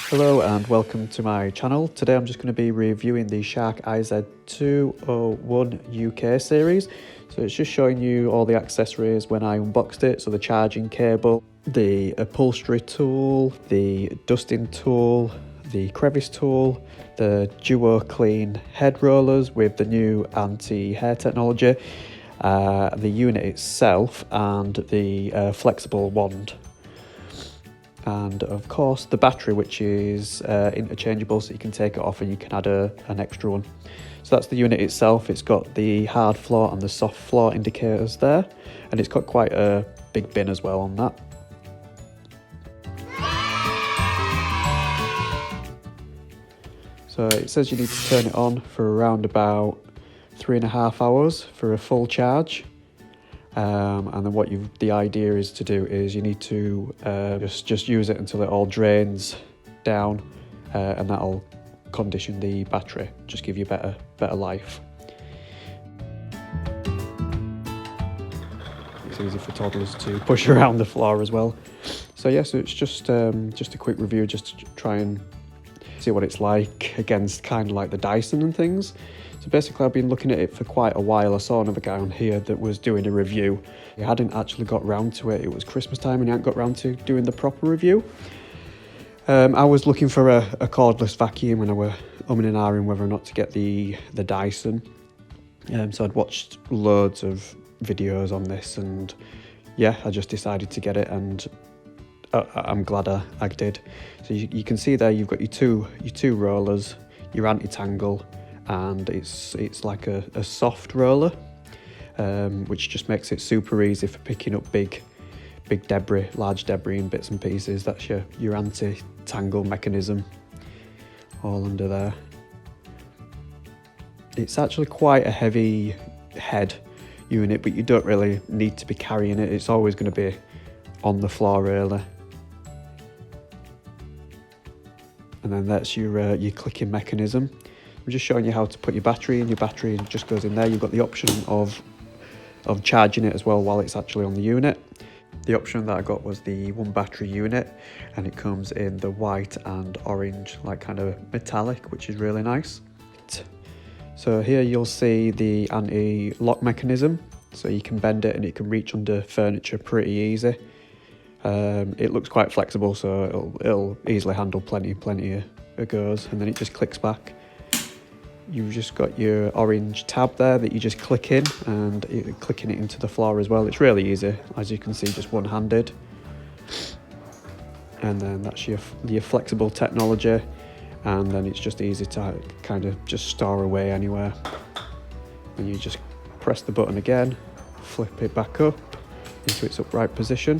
Hello and welcome to my channel. Today I'm just going to be reviewing the Shark IZ201UK series. So it's just showing you all the accessories when I unboxed it. So the charging cable, the upholstery tool, the dusting tool, the crevice tool, the duo clean head rollers with the new anti-hair technology, the unit itself and the flexible wand. And of course the battery, which is interchangeable, so you can take it off and you can add an extra one. So that's the unit itself. It's got the hard floor and the soft floor indicators there, and it's got quite a big bin as well on that. So it says you need to turn it on for around about 3.5 hours for a full charge. And then the idea is to do is you need to just use it until it all drains down, and that'll condition the battery, just give you better life. It's easy for toddlers to push around the floor as well. So yeah, so it's just a quick review, just to try and see what it's like against kind of like the Dyson and things. So basically I've been looking at it for quite a while. I saw another guy on here that was doing a review. He hadn't actually got round to it. It was Christmas time and he hadn't got round to doing the proper review. I was looking for a cordless vacuum and I were umming and ahhing whether or not to get the Dyson. So I'd watched loads of videos on this and yeah, I just decided to get it, and I'm glad I did. So you can see there you've got your two rollers, your anti-tangle, and it's like a soft roller, which just makes it super easy for picking up big debris, large debris in bits and pieces. That's your anti-tangle mechanism all under there. It's actually quite a heavy head unit, but you don't really need to be carrying it. It's always going to be on the floor really. And then that's your clicking mechanism. I'm just showing you how to put your battery in. Your battery just goes in there. You've got the option of charging it as well while it's actually on the unit. The option that I got was the one battery unit, and it comes in the white and orange, like kind of metallic, which is really nice. So here you'll see the anti-lock mechanism, so you can bend it and it can reach under furniture pretty easy. It looks quite flexible, so it'll easily handle plenty of goes, and then it just clicks back. You've just got your orange tab there that you just click in, and clicking it into the floor as well. It's really easy, as you can see, just one-handed. And then that's your flexible technology, and then it's just easy to kind of just store away anywhere. And you just press the button again, flip it back up into its upright position,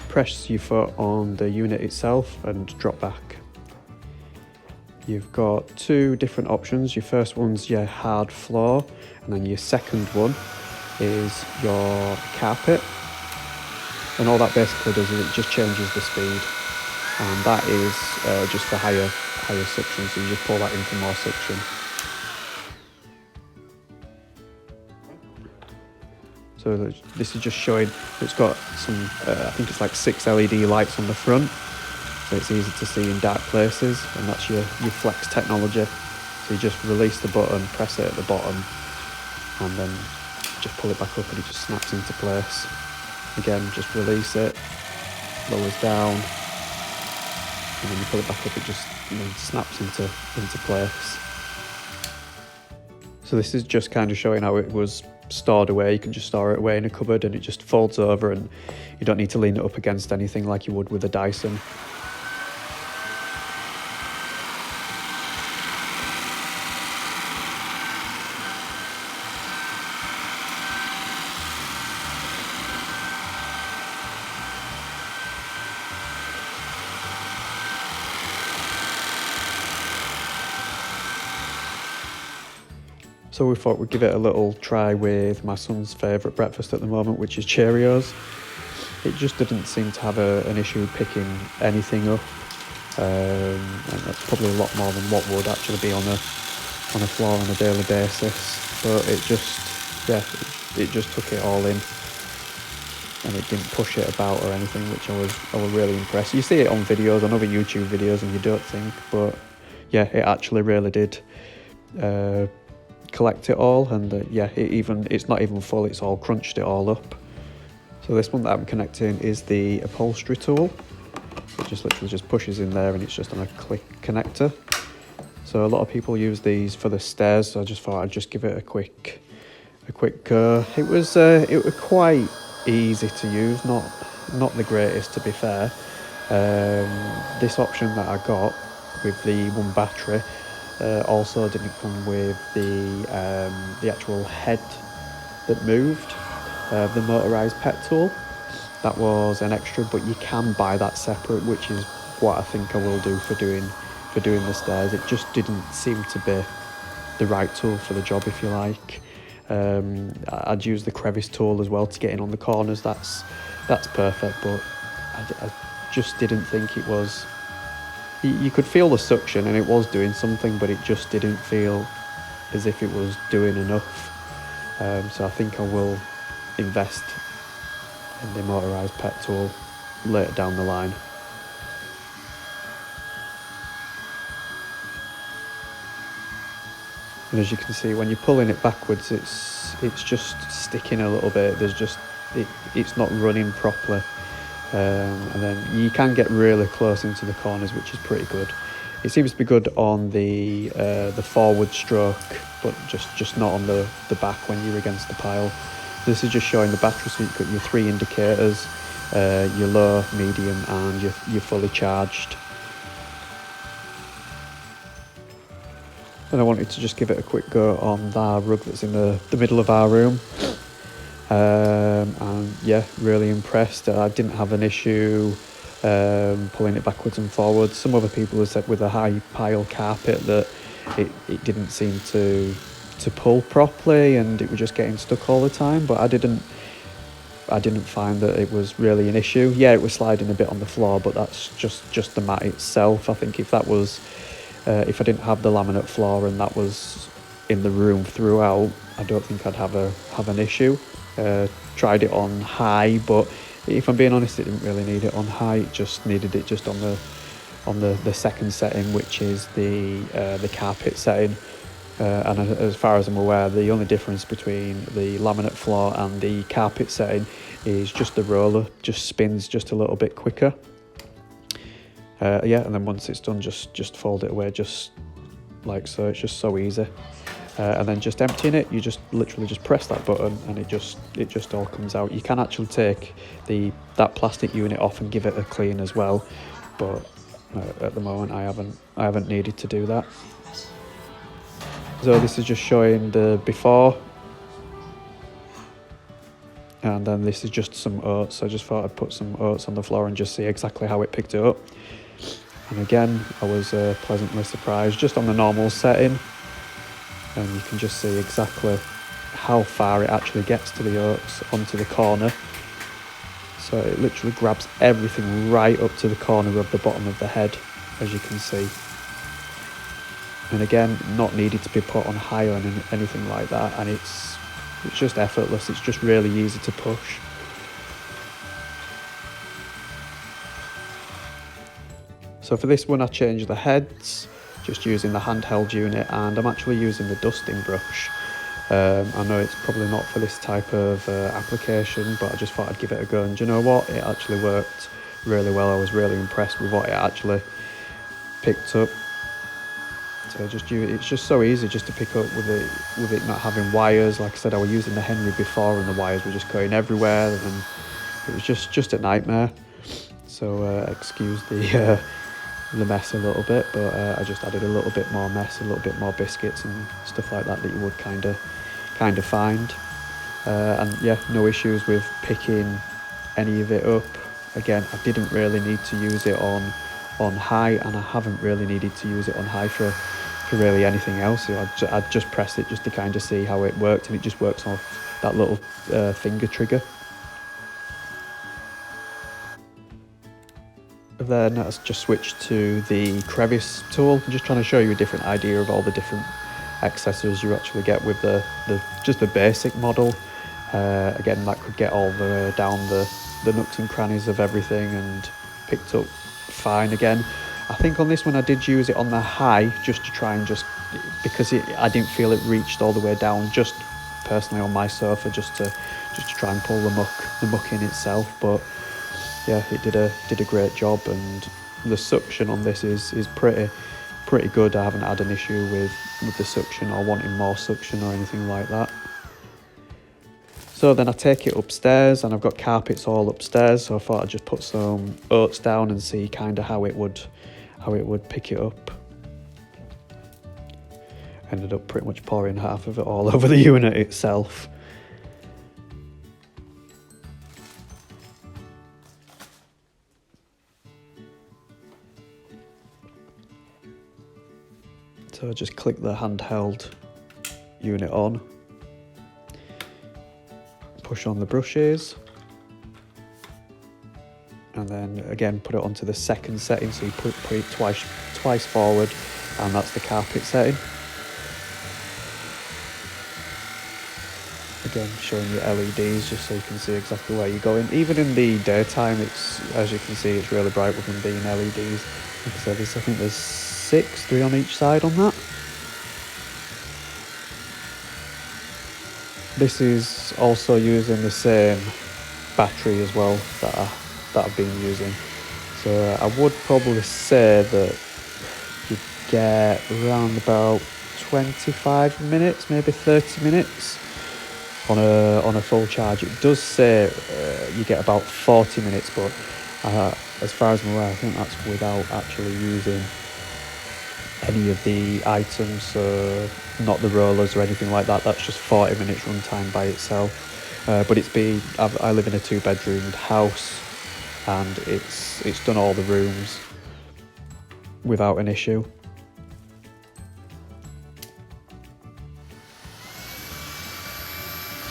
press your foot on the unit itself and drop back. You've got two different options. Your first one's your hard floor, and then your second one is your carpet. And all that basically does is it just changes the speed, and that is just for higher suction, so you just pull that in for more suction. So this is just showing it's got some, I think it's like 6 LED lights on the front, so it's easy to see in dark places, and that's your flex technology. So you just release the button, press it at the bottom, and then just pull it back up and it just snaps into place. Again, just release it, lowers down, and then you pull it back up, it just snaps into place. So this is just kind of showing how it was stored away. You can just store it away in a cupboard and it just folds over, and you don't need to lean it up against anything like you would with a Dyson. So we thought we'd give it a little try with my son's favourite breakfast at the moment, which is Cheerios. It just didn't seem to have an issue picking anything up, and that's probably a lot more than what would actually be on a floor on a daily basis. But it just took it all in. and it didn't push it about or anything, which I was really impressed. You see it on videos, on other YouTube videos, and you don't think, but yeah, it actually really did collect it all, and yeah, it's not even full, it's all crunched it all up. So this one that I'm connecting is the upholstery tool. It just literally just pushes in there, and it's just on a click connector. So a lot of people use these for the stairs, so I just thought I'd just give it a quick go. It was quite easy to use, not the greatest, to be fair. This option that I got with the one battery also didn't come with the actual head that moved, the motorized pet tool. That was an extra, but you can buy that separate, which is what I think I will do for doing the stairs. It just didn't seem to be the right tool for the job, if you like. I'd use the crevice tool as well to get in on the corners. That's perfect, but I just didn't think it was. You could feel the suction, and it was doing something, but it just didn't feel as if it was doing enough. So I think I will invest in the motorised pet tool later down the line. And as you can see, when you're pulling it backwards, it's just sticking a little bit. It's not running properly, and then you can get really close into the corners, which is pretty good. It seems to be good on the forward stroke, but just not on the back when you're against the pile. This is just showing the battery, so you've got your 3 indicators, your low, medium, and you're fully charged. And I wanted to just give it a quick go on the rug that's in the middle of our room. And yeah, really impressed. I didn't have an issue pulling it backwards and forwards. Some other people have said with a high pile carpet that it didn't seem to pull properly, and it was just getting stuck all the time, but I didn't find that it was really an issue. Yeah, it was sliding a bit on the floor, but that's just the mat itself. I think if that was if I didn't have the laminate floor and that was in the room throughout, I don't think I'd have an issue. Tried it on high, but if I'm being honest, it didn't really need it on high. It just needed it just on the second setting, which is the carpet setting. And as far as I'm aware, the only difference between the laminate floor and the carpet setting is just the roller just spins just a little bit quicker. Yeah, and then once it's done, just fold it away, just like so. It's just so easy. And then just emptying it, you just literally just press that button, and it just all comes out. You can actually take that plastic unit off and give it a clean as well, but at the moment I haven't needed to do that. So this is just showing the before, and then this is just some oats. I just thought I'd put some oats on the floor and just see exactly how it picked it up. And again, I was pleasantly surprised just on the normal setting, and you can just see exactly how far it actually gets to the oats onto the corner. So it literally grabs everything right up to the corner of the bottom of the head, as you can see. And again, not needed to be put on high or anything like that, and it's just effortless. It's just really easy to push. So for this one, I changed the heads, just using the handheld unit, and I'm actually using the dusting brush. I know it's probably not for this type of application, but I just thought I'd give it a go, and do you know what? It actually worked really well. I was really impressed with what it actually picked up. So it's just so easy just to pick up with it not having wires. Like I said, I was using the Henry before, and the wires were just going everywhere, and it was just a nightmare. So excuse the mess a little bit, but I just added a little bit more mess, a little bit more biscuits and stuff like that you would kind of find. And yeah, no issues with picking any of it up. Again, I didn't really need to use it on high, and I haven't really needed to use it on high for really anything else. I'd just press it just to kind of see how it worked, and it just works off that little finger trigger. Then I just switched to the crevice tool. I'm just trying to show you a different idea of all the different accessories you actually get with the just the basic model. Again, that could get all the way down the nooks and crannies of everything and picked up fine again. I think on this one I did use it on the high just to try and because I didn't feel it reached all the way down, just personally on my sofa, just to try and pull the muck in itself. But yeah, it did a great job, and the suction on this is pretty good. I haven't had an issue with the suction or wanting more suction or anything like that. So then I take it upstairs, and I've got carpets all upstairs, so I thought I'd just put some Oats down and see kind of how it would pick it up. Ended up pretty much pouring half of it all over the unit itself. So I just click the handheld unit on, push on the brushes, and then again put it onto the second setting, so you put it twice forward, and that's the carpet setting. Again, showing you LEDs just so you can see exactly where you're going. Even in the daytime, as you can see, it's really bright with them being LEDs. Like I said, I think there's 3 on each side on that. This is also using the same battery as well that I've been using. So I would probably say that you get around about 25 minutes, maybe 30 minutes on a full charge. It does say you get about 40 minutes, but as far as I'm aware, I think that's without actually using any of the items, not the rollers or anything like that. That's just 40 minutes runtime by itself. But I live in a 2-bedroomed house, and it's done all the rooms without an issue.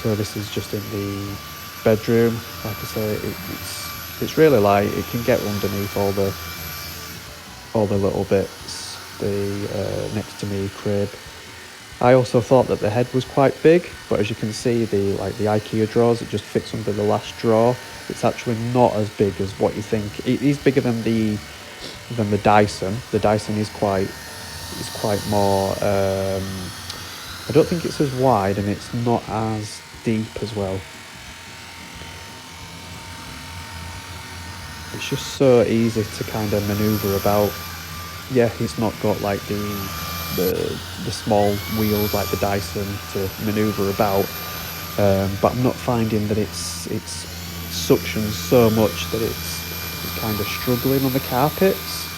So this is just in the bedroom. Like I say, it's really light. It can get underneath all the little bits. The next to me crib. I also thought that the head was quite big, but as you can see, the IKEA drawers, it just fits under the last drawer. It's actually not as big as what you think. It is bigger than the Dyson. The Dyson is quite more. I don't think it's as wide, and it's not as deep as well. It's just so easy to kind of maneuver about. Yeah, it's not got like the small wheels like the Dyson to maneuver about, but I'm not finding that it's suctions so much that it's kind of struggling on the carpets,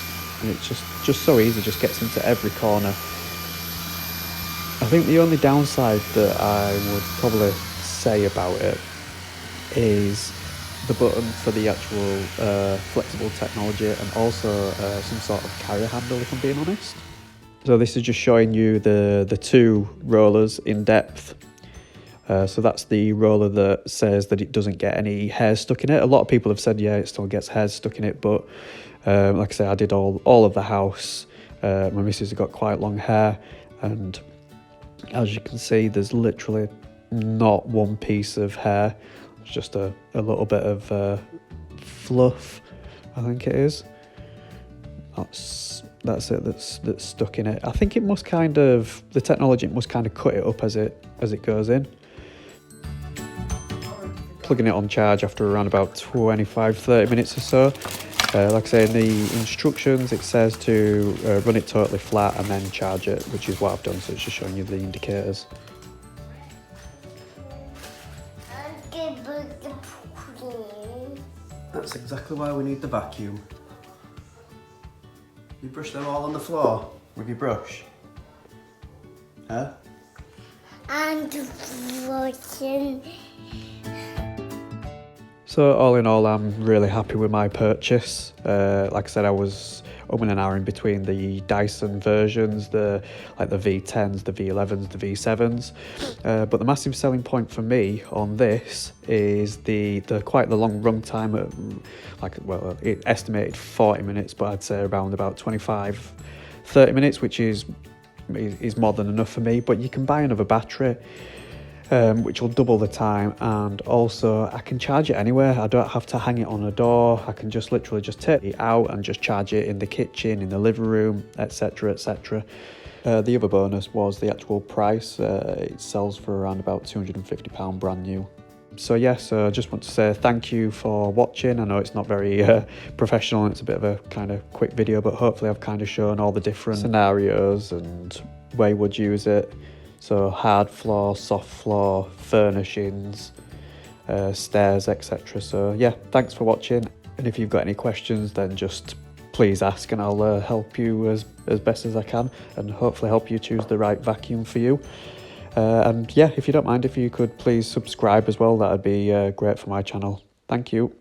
and it's just so easy, just gets into every corner. I think the only downside that I would probably say about it is the button for the actual flexible technology, and also some sort of carrier handle, if I'm being honest. So this is just showing you the 2 rollers in depth. So that's the roller that says that it doesn't get any hairs stuck in it. A lot of people have said, yeah, it still gets hairs stuck in it, but like I say, I did all of the house. My missus has got quite long hair, and as you can see, there's literally not one piece of hair. It's just a little bit of fluff, I think it is. That's it. That's stuck in it. I think it must the technology must kind of cut it up as it goes in. Plugging it on charge after around about 25-30 minutes or so. Like I say, in the instructions it says to run it totally flat and then charge it, which is what I've done. So it's just showing you the indicators. That's exactly why we need the vacuum. You brush them all on the floor with your brush? Huh? And brushing. So all in all, I'm really happy with my purchase. Like I said, I was and an in between the Dyson versions, the V10s, the V11s, the V7s. But the massive selling point for me on this is the quite the long run time at it estimated 40 minutes, but I'd say around about 25-30 minutes, which is more than enough for me. But you can buy another battery. which will double the time, and also I can charge it anywhere. I don't have to hang it on a door. I can just literally just take it out and just charge it in the kitchen, in the living room, etc, etc. The other bonus was the actual price. It sells for around about £250 brand new. So yeah, so I just want to say thank you for watching. I know it's not very professional and it's a bit of a kind of quick video, but hopefully I've kind of shown all the different scenarios and where you would use it. So hard floor, soft floor, furnishings, stairs, etc. So yeah, thanks for watching. And if you've got any questions, then just please ask and I'll help you as best as I can and hopefully help you choose the right vacuum for you. And yeah, if you don't mind, if you could please subscribe as well, that would be great for my channel. Thank you.